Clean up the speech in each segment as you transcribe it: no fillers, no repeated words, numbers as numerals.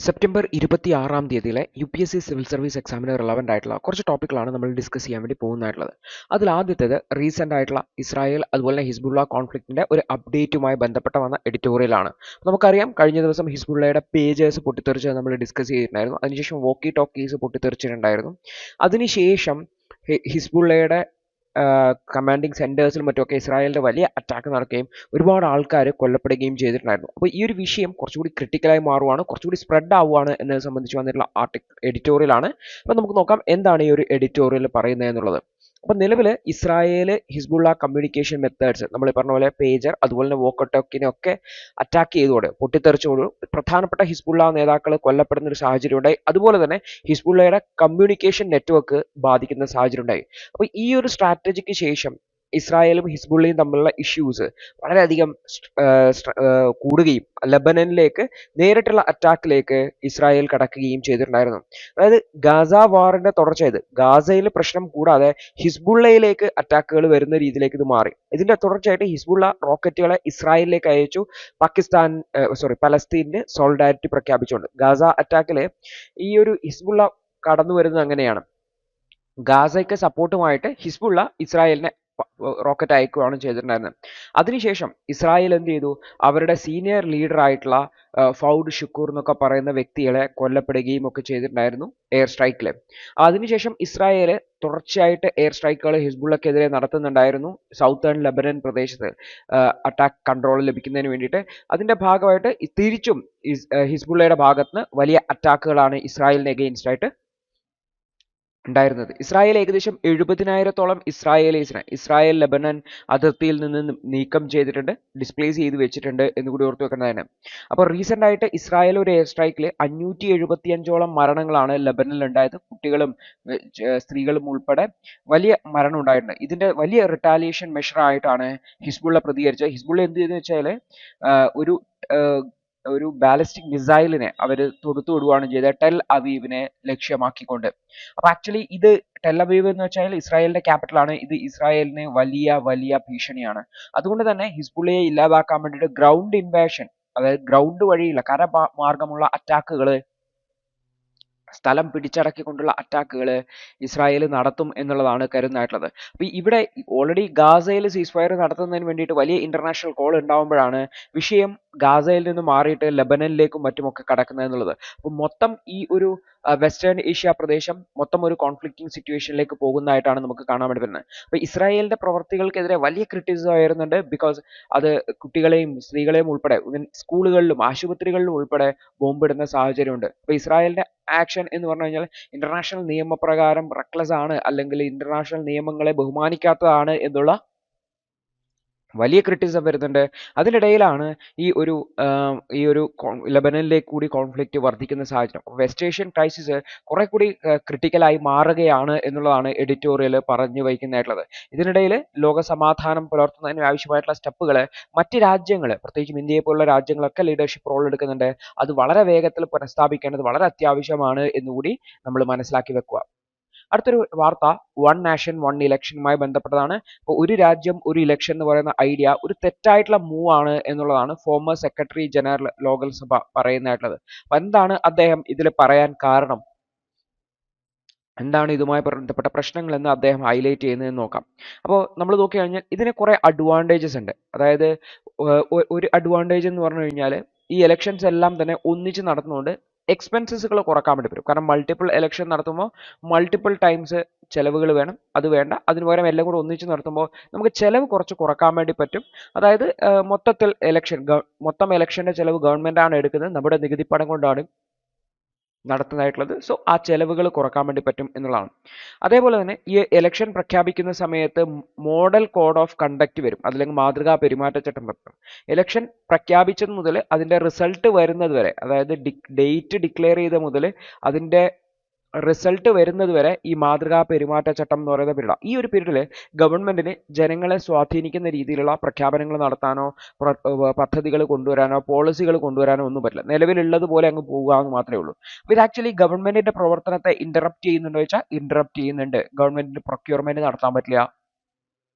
September 26-ാം തീയതിയിലെ UPSC civil service എക്സാമിന് relevant ആയിട്ടുള്ള കുറച്ച് ടോപ്പിക്കുകളാണ് നമ്മൾ ഡിസ്കസ് ചെയ്യാൻ വേണ്ടി പോകുന്നതായിട്ടുള്ളത്. അതിൽ ആദ്യത്തേത് റീസെൻ്റ് ആയിട്ടുള്ള ഇസ്രായേൽ അതുപോലെ തന്നെ ഹിസ്ബുള്ള കോൺഫ്ലിക്റ്റിൻ്റെ ഒരു അപ്ഡേറ്റുമായി ബന്ധപ്പെട്ട വന്ന എഡിറ്റോറിയലാണ്. നമുക്കറിയാം കഴിഞ്ഞ ദിവസം ഹിസ്ബുള്ളയുടെ പേജേഴ്സ് പൊട്ടിത്തെറിച്ച് നമ്മൾ ഡിസ്കസ് ചെയ്തിട്ടുണ്ടായിരുന്നു. അതിനുശേഷം വോക്കി ടോക്കീസ് പൊട്ടിത്തെറിച്ചിട്ടുണ്ടായിരുന്നു. അതിനുശേഷം ഹിസ്ബുള്ളയുടെ കമാൻഡിങ് സെൻറ്റേഴ്സിലും മറ്റുമൊക്കെ ഇസ്രായേലിൻ്റെ വലിയ അറ്റാക്ക് നടക്കുകയും ഒരുപാട് ആൾക്കാർ കൊല്ലപ്പെടുകയും ചെയ്തിട്ടുണ്ടായിരുന്നു. അപ്പോൾ ഈ ഒരു വിഷയം കുറച്ചുകൂടി ക്രിട്ടിക്കലായി മാറുവാണ്, കുറച്ചുകൂടി സ്പ്രെഡ് ആവുകയാണ് എന്നത് സംബന്ധിച്ച് വന്നിട്ടുള്ള എഡിറ്റോറിയലാണ്. അപ്പോൾ നമുക്ക് നോക്കാം എന്താണ് ഈ ഒരു എഡിറ്റോറിയൽ പറയുന്നത് എന്നുള്ളത്. അപ്പോൾ നിലവിൽ ഇസ്രായേൽ ഹിസ്ബുള്ള കമ്മ്യൂണിക്കേഷൻ മെത്തേഡ്സ് നമ്മൾ പറഞ്ഞ പോലെ പേജർ അതുപോലെ തന്നെ വോക്കട്ടോക്കിനെ ഒക്കെ അറ്റാക്ക് ചെയ്തോടെ പൊട്ടിത്തെറിച്ചോട് പ്രധാനപ്പെട്ട ഹിസ്ബുള്ള നേതാക്കൾ കൊല്ലപ്പെടുന്ന ഒരു സാഹചര്യം ഉണ്ടായി. അതുപോലെ തന്നെ ഹിസ്ബുള്ളയുടെ കമ്മ്യൂണിക്കേഷൻ നെറ്റ്വർക്ക് ബാധിക്കുന്ന സാഹചര്യം ഉണ്ടായി. അപ്പോൾ ഈ ഒരു സ്ട്രാറ്റജിക്ക് ശേഷം ഇസ്രായേലും ഹിസ്ബുള്ളയും തമ്മിലുള്ള ഇഷ്യൂസ് വളരെയധികം കൂടുകയും ലെബനനിലേക്ക് നേരിട്ടുള്ള അറ്റാക്കിലേക്ക് ഇസ്രായേൽ കടക്കുകയും ചെയ്തിട്ടുണ്ടായിരുന്നു. അതായത് ഗാസ വാറിന്റെ തുടർച്ചയായത് ഗാസയിൽ പ്രശ്നം കൂടാതെ ഹിസ്ബുള്ളയിലേക്ക് അറ്റാക്കുകൾ വരുന്ന രീതിയിലേക്ക് ഇത് മാറി. ഇതിന്റെ തുടർച്ചയായിട്ട് ഹിസ്ബുള്ള റോക്കറ്റുകളെ ഇസ്രായേലിലേക്ക് അയച്ചു. പലസ്തീനിന് സോളിഡാരിറ്റി പ്രഖ്യാപിച്ചുകൊണ്ട് ഗാസ അറ്റാക്കില് ഈ ഒരു ഹിസ്ബുള്ള കടന്നു വരുന്നത് അങ്ങനെയാണ്. ഗാസയ്ക്ക് സപ്പോർട്ടുമായിട്ട് ഹിസ്ബുള്ള ഇസ്രായേലിനെ റോക്കറ്റ് അയക്കുകയാണ് ചെയ്തിട്ടുണ്ടായിരുന്നത്. അതിനുശേഷം ഇസ്രായേൽ എന്ത് ചെയ്തു, അവരുടെ സീനിയർ ലീഡർ ആയിട്ടുള്ള ഫൗഡ് ഷുക്കൂർ എന്നൊക്കെ പറയുന്ന വ്യക്തികളെ കൊല്ലപ്പെടുകയും ഒക്കെ ചെയ്തിട്ടുണ്ടായിരുന്നു എയർ സ്ട്രൈക്കിൽ. അതിനുശേഷം ഇസ്രായേൽ തുടർച്ചയായിട്ട് എയർ സ്ട്രൈക്കുകൾ ഹിസ്ബുള്ളക്കെതിരെ നടത്തുന്നുണ്ടായിരുന്നു സൗത്തേൺ ലെബനൻ പ്രദേശത്ത് അറ്റാക്ക് കൺട്രോൾ ലഭിക്കുന്നതിന് വേണ്ടിയിട്ട്. അതിന്റെ ഭാഗമായിട്ട് തിരിച്ചും ഹിസ്ബുള്ളയുടെ ഭാഗത്തുനിന്ന് വലിയ അറ്റാക്കുകളാണ് ഇസ്രായേലിന് എഗെയിൻസ്റ്റ് ആയിട്ട് ഉണ്ടായിരുന്നത്. ഇസ്രായേൽ ഏകദേശം 70,000-ഓളം ഇസ്രായേലീസിനെ ഇസ്രായേൽ ലെബനൻ അതിർത്തിയിൽ നിന്ന് നീക്കം ചെയ്തിട്ടുണ്ട്, ഡിസ്പ്ലേസ് ചെയ്ത് വെച്ചിട്ടുണ്ട് എന്ന് കൂടി ഓർത്ത് വെക്കേണ്ടതാണ്. അപ്പോൾ റീസെന്റ് ആയിട്ട് ഇസ്രായേൽ ഒരു എയർ സ്ട്രൈക്കിൽ 575-ഓളം മരണങ്ങളാണ് ലെബനനിൽ ഉണ്ടായത്. കുട്ടികളും സ്ത്രീകളും ഉൾപ്പെടെ വലിയ മരണം ഉണ്ടായിട്ടുണ്ട്. ഇതിന്റെ വലിയ റിട്ടാലിയേഷൻ മെഷർ ആയിട്ടാണ് ഹിസ്ബുള്ള പ്രതികരിച്ചത്. ഹിസ്ബുള്ള എന്ത് ചെയ്തെന്ന് വെച്ചാൽ ഒരു ബാലിസ്റ്റിക് മിസൈലിനെ അവർ തൊടുത്തു വിടുകയാണ് ചെയ്തത് ടെൽ അവീവിനെ ലക്ഷ്യമാക്കിക്കൊണ്ട്. അപ്പൊ ആക്ച്വലി ഇത് ടെൽ അവീവ് എന്ന് വെച്ചാൽ ഇസ്രായേലിന്റെ ക്യാപിറ്റൽ ആണ്. ഇത് ഇസ്രായേലിന് വലിയ വലിയ ഭീഷണിയാണ്. അതുകൊണ്ട് തന്നെ ഹിസ്ബുള്ളയെ ഇല്ലാതാക്കാൻ വേണ്ടിയിട്ട് ഗ്രൗണ്ട് ഇൻവേഷൻ, അതായത് ഗ്രൗണ്ട് വഴിയുള്ള കരമാർഗമുള്ള അറ്റാക്കുകൾ, സ്ഥലം പിടിച്ചടക്കിക്കൊണ്ടുള്ള അറ്റാക്കുകൾ ഇസ്രായേൽ നടത്തും എന്നുള്ളതാണ് കരുതുന്നതായിട്ടുള്ളത്. അപ്പൊ ഇവിടെ ഓൾറെഡി ഗാസയിൽ സീസ്ഫയർ നടത്തുന്നതിന് വേണ്ടിയിട്ട് വലിയ ഇന്റർനാഷണൽ കോൾ ഉണ്ടാവുമ്പോഴാണ് വിഷയം ഗാസയിൽ നിന്ന് മാറിയിട്ട് ലെബനനിലേക്കും മറ്റുമൊക്കെ കടക്കുന്നത് എന്നുള്ളത്. അപ്പൊ മൊത്തം ഈ ഒരു വെസ്റ്റേൺ ഏഷ്യ പ്രദേശം മൊത്തം ഒരു കോൺഫ്ലിക്റ്റിംഗ് സിറ്റുവേഷനിലേക്ക് പോകുന്നതായിട്ടാണ് നമുക്ക് കാണാൻ വേണ്ടി വരുന്നത്. അപ്പൊ ഇസ്രായേലിന്റെ പ്രവർത്തികൾക്കെതിരെ വലിയ ക്രിറ്റിസിസം ആയിരുന്നുണ്ട്. ബിക്കോസ് അത് കുട്ടികളെയും സ്ത്രീകളെയും ഉൾപ്പെടെ സ്കൂളുകളിലും ആശുപത്രികളിലും ഉൾപ്പെടെ ബോംബിടുന്ന സാഹചര്യമുണ്ട്. അപ്പൊ ഇസ്രായേലിന്റെ ആക്ഷൻ എന്ന് പറഞ്ഞു കഴിഞ്ഞാൽ ഇന്റർനാഷണൽ നിയമപ്രകാരം റെക്ലെസ് ആണ്, അല്ലെങ്കിൽ ഇന്റർനാഷണൽ നിയമങ്ങളെ ബഹുമാനിക്കാത്തതാണ് എന്നുള്ള വലിയ ക്രിറ്റിസിസം വരുന്നുണ്ട്. അതിനിടയിലാണ് ഈ ഒരു ലെബനനിലേക്ക് കൂടി കോൺഫ്ലിക്റ്റ് വർദ്ധിക്കുന്ന സാഹചര്യം. വെസ്റ്റ് ഏഷ്യൻ ക്രൈസിസ് കുറെ കൂടി ക്രിട്ടിക്കലായി മാറുകയാണ് എന്നുള്ളതാണ് എഡിറ്റോറിയൽ പറഞ്ഞു വയ്ക്കുന്നതായിട്ടുള്ളത്. ഇതിനിടയിൽ ലോക സമാധാനം പുലർത്തുന്നതിന് ആവശ്യമായിട്ടുള്ള സ്റ്റെപ്പുകൾ മറ്റ് രാജ്യങ്ങൾ, പ്രത്യേകിച്ചും ഇന്ത്യയെ പോലുള്ള രാജ്യങ്ങളൊക്കെ ലീഡർഷിപ്പ് റോൾ എടുക്കുന്നുണ്ട്. അത് വളരെ വേഗത്തിൽ പുനഃസ്ഥാപിക്കേണ്ടത് വളരെ അത്യാവശ്യമാണ് എന്നുകൂടി നമ്മൾ മനസ്സിലാക്കി വെക്കുക. അടുത്തൊരു വാർത്ത വൺ നാഷൻ വൺ ഇലക്ഷനുമായി ബന്ധപ്പെട്ടതാണ്. അപ്പോൾ ഒരു രാജ്യം ഒരു ഇലക്ഷൻ എന്ന് പറയുന്ന ഐഡിയ ഒരു തെറ്റായിട്ടുള്ള മൂവ് ആണ് എന്നുള്ളതാണ് ഫോമർ സെക്രട്ടറി ജനറൽ ലോകസഭ പറയുന്നതായിട്ടുള്ളത്. അപ്പൊ എന്താണ് അദ്ദേഹം ഇതിൽ പറയാൻ കാരണം, എന്താണ് ഇതുമായി ബന്ധപ്പെട്ട പ്രശ്നങ്ങൾ എന്ന് അദ്ദേഹം ഹൈലൈറ്റ് ചെയ്യുന്നതെന്ന് നോക്കാം. അപ്പോൾ നമ്മൾ നോക്കിക്കഴിഞ്ഞാൽ ഇതിന് കുറെ അഡ്വാൻറ്റേജസ് ഉണ്ട്. അതായത് ഒരു അഡ്വാൻറ്റേജ് എന്ന് പറഞ്ഞു കഴിഞ്ഞാൽ ഈ ഇലക്ഷൻസ് എല്ലാം തന്നെ ഒന്നിച്ച് നടത്തുന്നതുകൊണ്ട് എക്സ്പെൻസസുകൾ കുറക്കാൻ വേണ്ടി വരും. കാരണം മൾട്ടിപ്പിൾ ഇലക്ഷൻ നടത്തുമ്പോൾ മൾട്ടിപ്പിൾ ടൈംസ് ചിലവുകൾ വേണം, അത് വേണ്ട. അതിന് പകരം എല്ലാം കൂടെ ഒന്നിച്ച് നടത്തുമ്പോൾ നമുക്ക് ചിലവ് കുറച്ച് കുറക്കാൻ വേണ്ടി പറ്റും. അതായത് മൊത്തത്തിൽ മൊത്തം ഇലക്ഷന്റെ ചിലവ് ഗവൺമെന്റ് ആണ് എടുക്കുന്നത്, നമ്മുടെ നികുതി പണം കൊണ്ടാണ് നടത്തുന്നതായിട്ടുള്ളത്. സോ ആ ചെലവുകൾ കുറക്കാൻ വേണ്ടി പറ്റും എന്നുള്ളതാണ്. അതേപോലെ തന്നെ ഈ ഇലക്ഷൻ പ്രഖ്യാപിക്കുന്ന സമയത്ത് മോഡൽ കോഡ് ഓഫ് കണ്ടക്ട് വരും, അല്ലെങ്കിൽ മാതൃകാ പെരുമാറ്റച്ചട്ടം വരും. ഇലക്ഷൻ പ്രഖ്യാപിച്ചത് മുതൽ അതിന്റെ റിസൾട്ട് വരുന്നത് വരെ, അതായത് ഡേറ്റ് ഡിക്ലെയർ ചെയ്ത മുതൽ അതിന്റെ റിസൾട്ട് വരുന്നത് വരെ ഈ മാതൃകാ പെരുമാറ്റച്ചട്ടം എന്ന് പറയുന്ന പീരീഡ്. ഈ ഒരു പീരീഡിൽ ഗവൺമെന്റിന് ജനങ്ങളെ സ്വാധീനിക്കുന്ന രീതിയിലുള്ള പ്രഖ്യാപനങ്ങൾ നടത്താനോ പദ്ധതികൾ കൊണ്ടുവരാനോ പോളിസികൾ കൊണ്ടുവരാനോ ഒന്നും പറ്റില്ല. നിലവിലുള്ളതുപോലെ അങ്ങ് പോകുക എന്ന് മാത്രമേ ഉള്ളൂ. ഇത് ആക്ച്വലി ഗവൺമെന്റിന്റെ പ്രവർത്തനത്തെ ഇന്ററപ്റ്റ് ചെയ്യുന്നുണ്ടോ വെച്ചാൽ ഇന്ററപ്റ്റ് ചെയ്യുന്നുണ്ട്. ഗവൺമെന്റിന് പ്രൊക്യൂർമെന്റ് നടത്താൻ പറ്റില്ല,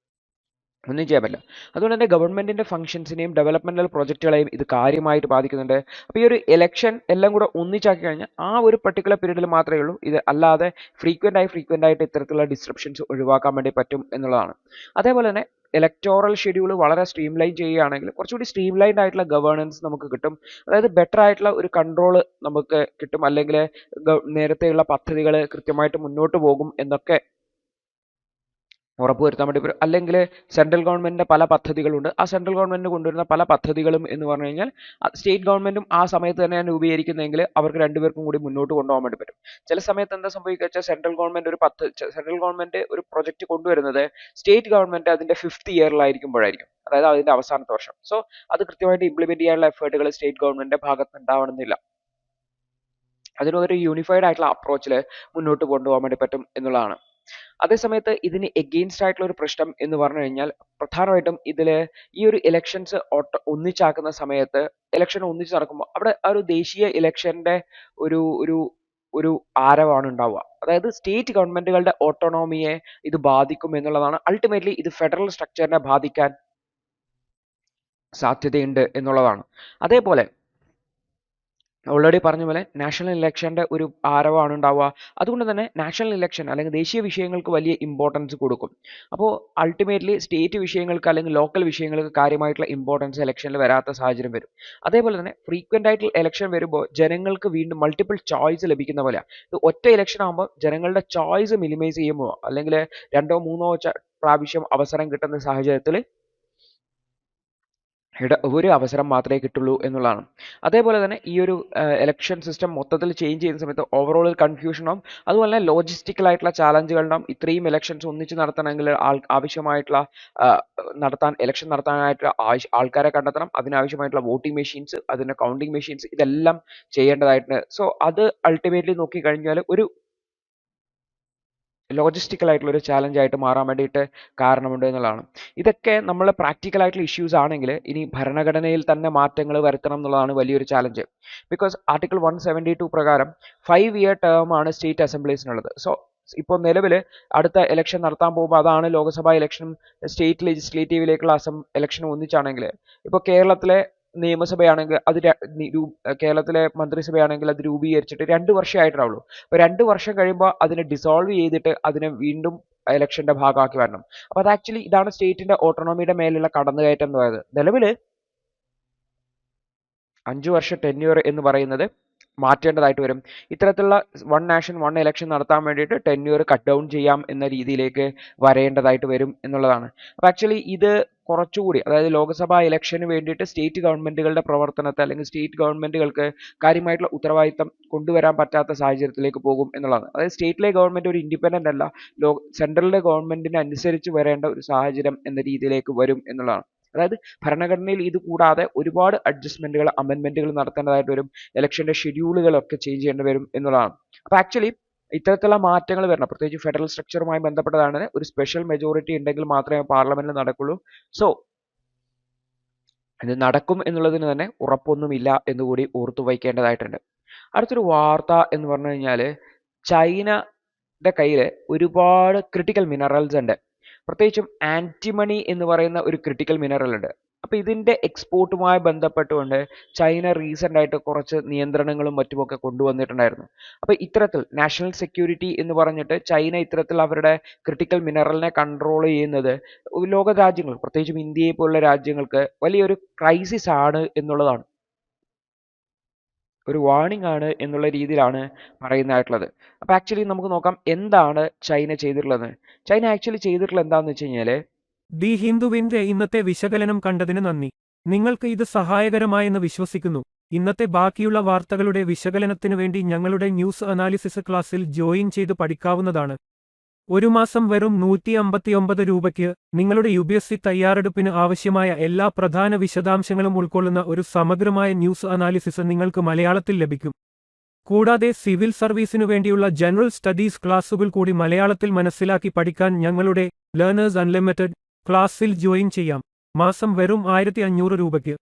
ഒന്നും ചെയ്യാൻ പറ്റില്ല. അതുകൊണ്ട് തന്നെ ഗവൺമെന്റിന്റെ ഫംഗ്ഷൻസിനെയും ഡെവലപ്മെന്റൽ പ്രൊജക്റ്റുകളെയും ഇത് കാര്യമായിട്ട് ബാധിക്കുന്നുണ്ട്. അപ്പോൾ ഈ ഒരു ഇലക്ഷൻ എല്ലാം കൂടെ ഒന്നിച്ചാക്കി കഴിഞ്ഞാൽ ആ ഒരു പർട്ടിക്കുലർ പീരീഡിൽ മാത്രമേ ഉള്ളൂ ഇത്, അല്ലാതെ ഫ്രീക്വന്റ് ആയിട്ട് ഇത്തരത്തിലുള്ള ഡിസ്റപ്ഷൻസ് ഒഴിവാക്കാൻ വേണ്ടി പറ്റും എന്നുള്ളതാണ്. അതേപോലെ തന്നെ ഇലക്ടോറൽ ഷെഡ്യൂൾ വളരെ സ്ട്രീംലൈൻ ചെയ്യുകയാണെങ്കിൽ കുറച്ചുകൂടി സ്ട്രീംലൈൻഡ് ആയിട്ടുള്ള ഗവേണൻസ് നമുക്ക് കിട്ടും. അതായത് ബെറ്റർ ആയിട്ടുള്ള ഒരു കൺട്രോൾ നമുക്ക് കിട്ടും, അല്ലെങ്കിൽ നേരത്തെയുള്ള പദ്ധതികൾ കൃത്യമായിട്ട് മുന്നോട്ട് പോകും എന്നൊക്കെ ഉറപ്പുവരുത്താൻ വേണ്ടി പറ്റും. അല്ലെങ്കിൽ സെൻട്രൽ ഗവൺമെന്റിന്റെ പല പദ്ധതികളുണ്ട്, ആ സെൻട്രൽ ഗവൺമെന്റ് കൊണ്ടുവരുന്ന പല പദ്ധതികളും എന്ന് പറഞ്ഞു കഴിഞ്ഞാൽ സ്റ്റേറ്റ് ഗവൺമെന്റും ആ സമയത്ത് തന്നെയാണ് രൂപീകരിക്കുന്നതെങ്കിൽ അവർക്ക് രണ്ടുപേർക്കും കൂടി മുന്നോട്ട് കൊണ്ടുപോകാൻ വേണ്ടി പറ്റും. ചില സമയത്ത് എന്താ സംഭവിക്കുക വെച്ചാൽ സെൻട്രൽ ഗവൺമെന്റ് ഒരു പ്രൊജക്ട് കൊണ്ടുവരുന്നത് സ്റ്റേറ്റ് ഗവൺമെന്റ് അതിന്റെ 5th ഇയറിലായിരിക്കുമ്പോഴായിരിക്കും, അതായത് അതിന്റെ അവസാനത്തെ വർഷം. സോ അത് കൃത്യമായിട്ട് ഇംപ്ലിമെന്റ് ചെയ്യാനുള്ള എഫേർട്ടുകൾ സ്റ്റേറ്റ് ഗവൺമെന്റിന്റെ ഭാഗത്ത് ഉണ്ടാവണമെന്നില്ല. അതിനൊരു യൂണിഫൈഡ് ആയിട്ടുള്ള അപ്രോച്ചിൽ മുന്നോട്ട് കൊണ്ടുപോകാൻ വേണ്ടി പറ്റും എന്നുള്ളതാണ്. അതേസമയത്ത് ഇതിന് എഗെയിൻസ്റ്റ് ആയിട്ടുള്ള ഒരു പ്രശ്നം എന്ന് പറഞ്ഞു കഴിഞ്ഞാൽ പ്രധാനമായിട്ടും ഇതില് ഈ ഒരു ഇലക്ഷൻസ് ഒന്നിച്ചാക്കുന്ന സമയത്ത് ഇലക്ഷൻ ഒന്നിച്ച് നടക്കുമ്പോൾ അവിടെ ആ ഒരു ദേശീയ ഇലക്ഷന്റെ ഒരു ഒരു ഒരു ആരവാണ് ഉണ്ടാവുക. അതായത് സ്റ്റേറ്റ് ഗവൺമെന്റുകളുടെ ഓട്ടോണോമിയെ ഇത് ബാധിക്കും എന്നുള്ളതാണ്. അൾട്ടിമേറ്റ്ലി ഇത് ഫെഡറൽ സ്ട്രക്ചറിനെ ബാധിക്കാൻ സാധ്യതയുണ്ട് എന്നുള്ളതാണ്. അതേപോലെ ഓൾറെഡി പറഞ്ഞ പോലെ നാഷണൽ ഇലക്ഷന്റെ ഒരു ആരവമാണ് ഉണ്ടാവുക. അതുകൊണ്ട് തന്നെ നാഷണൽ ഇലക്ഷൻ അല്ലെങ്കിൽ ദേശീയ വിഷയങ്ങൾക്ക് വലിയ ഇമ്പോർട്ടൻസ് കൊടുക്കും. അപ്പോൾ അൾട്ടിമേറ്റ്ലി സ്റ്റേറ്റ് വിഷയങ്ങൾക്ക് അല്ലെങ്കിൽ ലോക്കൽ വിഷയങ്ങൾക്ക് കാര്യമായിട്ടുള്ള ഇമ്പോർട്ടൻസ് ഇലക്ഷനിൽ വരാത്ത സാഹചര്യം വരും. അതേപോലെ തന്നെ ഫ്രീക്വന്റ് ആയിട്ടുള്ള ഇലക്ഷൻ വരുമ്പോൾ ജനങ്ങൾക്ക് വീണ്ടും മൾട്ടിപ്പിൾ ചോയ്സ് ലഭിക്കുന്ന പോലെ, ഇത് ഒറ്റ ഇലക്ഷൻ ആകുമ്പോൾ ജനങ്ങളുടെ ചോയ്സ് മിനിമൈസ് ചെയ്യുമ്പോൾ അല്ലെങ്കിൽ 2 3 പ്രാവശ്യം അവസരം കിട്ടുന്ന സാഹചര്യത്തിൽ ഒരു അവസരം മാത്രമേ കിട്ടുള്ളൂ എന്നുള്ളതാണ്. അതേപോലെ തന്നെ ഈ ഒരു ഇലക്ഷൻ സിസ്റ്റം മൊത്തത്തിൽ ചേഞ്ച് ചെയ്യുന്ന സമയത്ത് ഓവറോൾ കൺഫ്യൂഷനും അതുപോലെ തന്നെ ലോജിസ്റ്റിക്കൽ ആയിട്ടുള്ള ചാലഞ്ചുകളുണ്ടാവും. ഇത്രയും ഇലക്ഷൻസ് ഒന്നിച്ച് നടത്തണമെങ്കിൽ ആവശ്യമായിട്ടുള്ള ഇലക്ഷൻ നടത്താനായിട്ട് ആൾക്കാരെ കണ്ടെത്തണം, അതിനാവശ്യമായിട്ടുള്ള വോട്ടിംഗ് മെഷീൻസ്, അതിൻ്റെ കൗണ്ടിങ് മെഷീൻസ്, ഇതെല്ലാം ചെയ്യേണ്ടതായിട്ടുണ്ട്. സോ അത് അൾട്ടിമേറ്റ്ലി നോക്കിക്കഴിഞ്ഞാൽ ഒരു ലോജിസ്റ്റിക്കൽ ആയിട്ടുള്ള ഒരു ചാലഞ്ച് ആയിട്ട് മാറാൻ വേണ്ടിയിട്ട് കാരണമുണ്ട് എന്നുള്ളതാണ്. ഇതൊക്കെ നമ്മൾ പ്രാക്ടിക്കൽ ആയിട്ടുള്ള ഇഷ്യൂസ് ആണെങ്കിൽ ഇനി ഭരണഘടനയിൽ തന്നെ മാറ്റങ്ങൾ വരുത്തണം എന്നുള്ളതാണ് വലിയൊരു ചാലഞ്ച്. ബിക്കോസ് ആർട്ടിക്കിൾ 172 പ്രകാരം 5 ഇയർ ടേം ആണ് സ്റ്റേറ്റ് അസംബ്ലീസിനുള്ളത്. സോ ഇപ്പോൾ നിലവിൽ അടുത്ത ഇലക്ഷൻ നടത്താൻ പോകുമ്പോൾ അതാണ് ലോക്സഭാ ഇലക്ഷനും സ്റ്റേറ്റ് ലെജിസ്ലേറ്റീവിലേക്കുള്ള ഇലക്ഷനും ഒന്നിച്ചാണെങ്കിൽ, ഇപ്പോൾ കേരളത്തിലെ നിയമസഭയാണെങ്കിൽ അത് കേരളത്തിലെ മന്ത്രിസഭയാണെങ്കിൽ അത് രൂപീകരിച്ചിട്ട് 2 വർഷമായിട്ടുള്ളൂ. അപ്പോൾ 2 വർഷം കഴിയുമ്പോൾ അതിനെ ഡിസോൾവ് ചെയ്തിട്ട് അതിനെ വീണ്ടും ഇലക്ഷന്റെ ഭാഗമാക്കി വരണം. അപ്പോൾ അത് ആക്ച്വലി ഇതാണ് സ്റ്റേറ്റിന്റെ ഓട്ടോണമിയുടെ മേലുള്ള കടന്നുകയറ്റം എന്ന് പറയുന്നത്. നിലവിൽ 5 വർഷ ടെന്യൂർ എന്ന് പറയുന്നത് മാറ്റേണ്ടതായിട്ട് വരും. ഇത്തരത്തിലുള്ള 1 നാഷൻ 1 ഇലക്ഷൻ നടത്താൻ വേണ്ടിയിട്ട് ടെന്യൂർ കട്ട് ഡൗൺ ചെയ്യാം എന്ന രീതിയിലേക്ക് വരേണ്ടതായിട്ട് വരും എന്നുള്ളതാണ്. അപ്പോൾ ആക്ച്വലി ഇത് കുറച്ചുകൂടി, അതായത് ലോക്സഭാ ഇലക്ഷന് വേണ്ടിയിട്ട് സ്റ്റേറ്റ് ഗവൺമെന്റുകളുടെ പ്രവർത്തനത്തെ അല്ലെങ്കിൽ സ്റ്റേറ്റ് ഗവൺമെന്റുകൾക്ക് കാര്യമായിട്ടുള്ള ഉത്തരവാദിത്തം കൊണ്ടുവരാൻ പറ്റാത്ത സാഹചര്യത്തിലേക്ക് പോകും എന്നുള്ളതാണ്. അതായത് സ്റ്റേറ്റിലെ ഗവൺമെന്റ് ഒരു ഇൻഡിപെൻഡന്റ് അല്ല, സെൻട്രലിലെ ഗവൺമെന്റിന് അനുസരിച്ച് വരേണ്ട ഒരു സാഹചര്യം എന്ന രീതിയിലേക്ക് വരും എന്നുള്ളതാണ്. അതായത് ഭരണഘടനയിൽ ഇത് കൂടാതെ ഒരുപാട് അഡ്ജസ്റ്റ്മെന്റുകൾ അമെന്റ്മെന്റുകൾ നടത്തേണ്ടതായിട്ട് വരും, ഇലക്ഷന്റെ ഷെഡ്യൂളുകളൊക്കെ ചേഞ്ച് ചെയ്യേണ്ടി വരും എന്നുള്ളതാണ്. അപ്പോൾ ആക്ച്വലി ഇത്തരത്തിലുള്ള മാറ്റങ്ങൾ വരണം. പ്രത്യേകിച്ച് ഫെഡറൽ സ്ട്രക്ചറുമായി ബന്ധപ്പെട്ടതാണ്. ഒരു സ്പെഷ്യൽ മെജോറിറ്റി ഉണ്ടെങ്കിൽ മാത്രമേ പാർലമെന്റിൽ നടക്കുള്ളൂ. സോ ഇത് നടക്കും എന്നുള്ളതിന് തന്നെ ഉറപ്പൊന്നുമില്ല എന്നുകൂടി ഓർത്തു വയ്ക്കേണ്ടതായിട്ടുണ്ട്. അടുത്തൊരു വാർത്ത എന്ന് പറഞ്ഞു കഴിഞ്ഞാൽ ചൈനയുടെ കയ്യിൽ ഒരുപാട് ക്രിട്ടിക്കൽ മിനറൽസ് ഉണ്ട്. പ്രത്യേകിച്ചും ആന്റിമണി എന്ന് പറയുന്ന ഒരു ക്രിട്ടിക്കൽ മിനറൽ ഉണ്ട്. അപ്പോൾ ഇതിന്റെ എക്സ്പോർട്ടുമായി ബന്ധപ്പെട്ടുകൊണ്ട് ചൈന റീസെന്റ് ആയിട്ട് കുറച്ച് നിയന്ത്രണങ്ങളും മറ്റുമൊക്കെ കൊണ്ടുവന്നിട്ടുണ്ടായിരുന്നു. അപ്പോൾ ഇത്തരത്തിൽ നാഷണൽ സെക്യൂരിറ്റി എന്ന് പറഞ്ഞിട്ട് ചൈന ഇത്തരത്തിൽ അവരുടെ ക്രിട്ടിക്കൽ മിനറലിനെ കൺട്രോൾ ചെയ്യുന്നത് ലോക രാജ്യങ്ങൾ, പ്രത്യേകിച്ചും ഇന്ത്യയെ പോലുള്ള രാജ്യങ്ങൾക്ക് വലിയൊരു ക്രൈസിസ് ആണ് എന്നുള്ളതാണ്, ഒരു വാർണിംഗ് ആണ് എന്നുള്ള രീതിയിലാണ് പറയുന്നതായിട്ടുള്ളത്. അപ്പോൾ ആക്ച്വലി നമുക്ക് നോക്കാം എന്താണ് ചൈന ചെയ്തിട്ടുള്ളത്. ചൈന ആക്ച്വലി ചെയ്തിട്ടുള്ളത് എന്താണെന്ന് വെച്ച് കഴിഞ്ഞാൽ, ദി ഹിന്ദുവിന്റെ ഇന്നത്തെ വിശകലനം കണ്ടതിന് നന്ദി. നിങ്ങൾക്ക് ഇത് സഹായകരമായെന്ന് വിശ്വസിക്കുന്നു. ഇന്നത്തെ ബാക്കിയുള്ള വാർത്തകളുടെ വിശകലനത്തിനു വേണ്ടി ഞങ്ങളുടെ ന്യൂസ് അനാലിസിസ് ക്ലാസ്സിൽ ജോയിൻ ചെയ്ത് പഠിക്കാവുന്നതാണ്. ഒരു മാസം വെറും 159 രൂപയ്ക്ക് നിങ്ങളുടെ UPSC തയ്യാറെടുപ്പിന് ആവശ്യമായ എല്ലാ പ്രധാന വിശദാംശങ്ങളും ഉൾക്കൊള്ളുന്ന ഒരു സമഗ്രമായ ന്യൂസ് അനാലിസിസ് നിങ്ങൾക്ക് മലയാളത്തിൽ ലഭിക്കും. കൂടാതെ സിവിൽ സർവീസിനു വേണ്ടിയുള്ള ജനറൽ സ്റ്റഡീസ് ക്ലാസുകൾ കൂടി മലയാളത്തിൽ മനസ്സിലാക്കി പഠിക്കാൻ ഞങ്ങളുടെ ലേണേഴ്സ് അൺലിമിറ്റഡ് ക്ലാസ്സിൽ ജോയിൻ ചെയ്യാം. മാസം വെറും 1500 രൂപയ്ക്ക്.